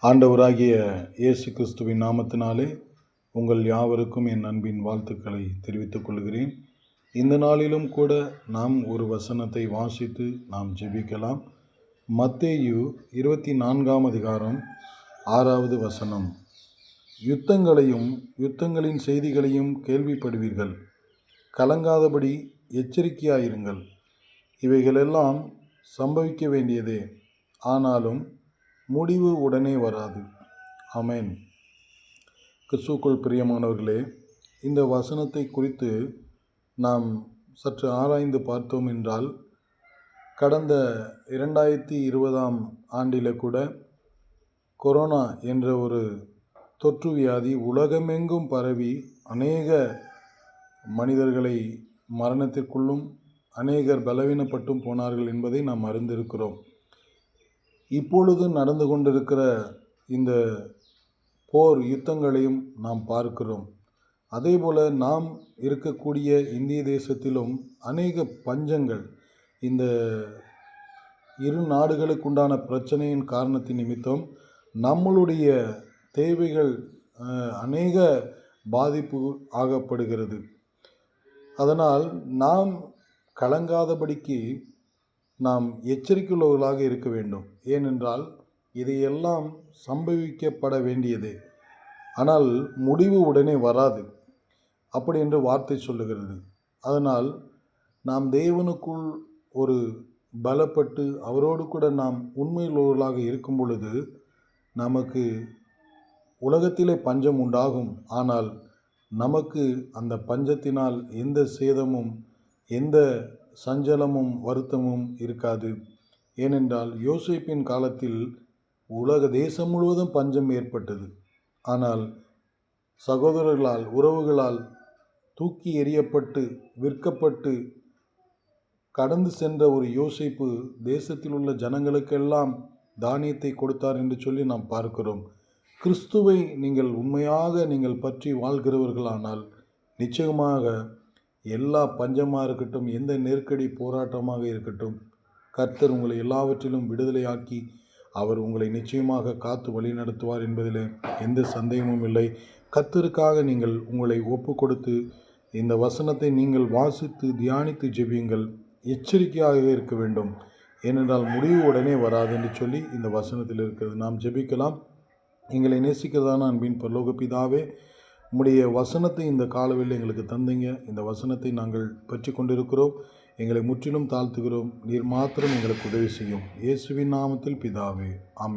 ஆண்டவராகிய இயேசு கிறிஸ்துவின் நாமத்தினாலே உங்கள் யாவருக்கும் என் அன்பின் வாழ்த்துக்களை தெரிவித்துக் கொள்கிறேன். இந்த நாளிலும் கூட நாம் ஒரு வசனத்தை வாசித்து நாம் ஜெபிக்கலாம். மத்தேயு 24ஆம் அதிகாரம் 6வது வசனம். யுத்தங்களையும் யுத்தங்களின் செய்திகளையும் கேள்விப்படுவீர்கள், கலங்காதபடி எச்சரிக்கையாயிருங்கள். இவைகளெல்லாம் சம்பவிக்க வேண்டியதே, ஆனாலும் முடிவு உடனே வராது. ஆமென். கிறிஸ்துவுக்குள் பிரியமானவர்களே, இந்த வசனத்தை குறித்து நாம் சற்று ஆராய்ந்து பார்த்தோம் என்றால், கடந்த 2020ஆம் ஆண்டில் கூட கொரோனா என்ற ஒரு தொற்று வியாதி உலகமெங்கும் பரவி அநேக மனிதர்களை மரணத்திற்குள்ளும் அநேகர் பலவீனப்பட்டும் போனார்கள் என்பதை நாம் அறிந்திருக்கிறோம். இப்பொழுது நடந்து கொண்டிருக்கிற இந்த போர் யுத்தங்களையும் நாம் பார்க்கிறோம். அதேபோல் நாம் இருக்கக்கூடிய இந்திய தேசத்திலும் அநேக பஞ்சங்கள், இந்த இரு நாடுகளுக்குண்டான பிரச்சனையின் காரணத்தின் நிமித்தம் நம்மளுடைய தேவைகள் அநேக பாதிப்பு ஆகப்படுகிறது. அதனால் நாம் கலங்காதபடிக்கு நாம் எச்சரிக்கையுள்ளவர்களாக இருக்க வேண்டும். ஏனென்றால் இதையெல்லாம் சம்பவிக்கப்பட வேண்டியதே, ஆனால் முடிவு உடனே வராது அப்படி என்று வார்த்தை சொல்லுகிறது. அதனால் நாம் தேவனுக்குள் ஒரு பலப்பட்டு அவரோடு கூட நாம் உண்மையுள்ளவர்களாக இருக்கும் பொழுது நமக்கு உலகத்திலே பஞ்சம் உண்டாகும். ஆனால் நமக்கு அந்த பஞ்சத்தினால் எந்த சேதமும் எந்த சஞ்சலமும் வருத்தமும் இருக்காது. ஏனென்றால் யோசேப்பின் காலத்தில் உலக தேசம் முழுவதும் பஞ்சம் ஏற்பட்டது. ஆனால் சகோதரர்களால் உறவுகளால் தூக்கி எறியப்பட்டு விற்கப்பட்டு கடந்து சென்ற ஒரு யோசேப்பு தேசத்தில் உள்ள ஜனங்களுக்கெல்லாம் தானியத்தை கொடுத்தார் என்று சொல்லி நாம் பார்க்கிறோம். கிறிஸ்துவை நீங்கள் உண்மையாக நீங்கள் பற்றி வாழ்கிறவர்களானால் நிச்சயமாக எல்லா பஞ்சமாக இருக்கட்டும், எந்த நெருக்கடி போராட்டமாக இருக்கட்டும், கர்த்தர் உங்களை எல்லாவற்றிலும் விடுதலையாக்கி அவர் உங்களை நிச்சயமாக காத்து வழி நடத்துவார் என்பதில் எந்த சந்தேகமும் இல்லை. கர்த்தருக்காக நீங்கள் உங்களை ஒப்பு கொடுத்து இந்த வசனத்தை நீங்கள் வாசித்து தியானித்து ஜெபியுங்கள். எச்சரிக்கையாக இருக்க வேண்டும். ஏனென்றால் முடிவு உடனே வராது என்று சொல்லி இந்த வசனத்தில் இருக்கிறது. நாம் ஜெபிக்கலாம். எங்களை நேசிக்கிறதான அன்பின் பரலோக பிதாவே, உம்முடைய வசனத்தை இந்த காலவெளியில் எங்களுக்கு தந்தீங்க. இந்த வசனத்தை நாங்கள் பற்றி கொண்டிருக்கிறோம். எங்களை முற்றிலும் தாழ்த்துகிறோம். நீர் மாத்திரம் எங்களுக்கு உதவி செய்யும். இயேசுவின் நாமத்தில் பிதாவே, ஆமென்.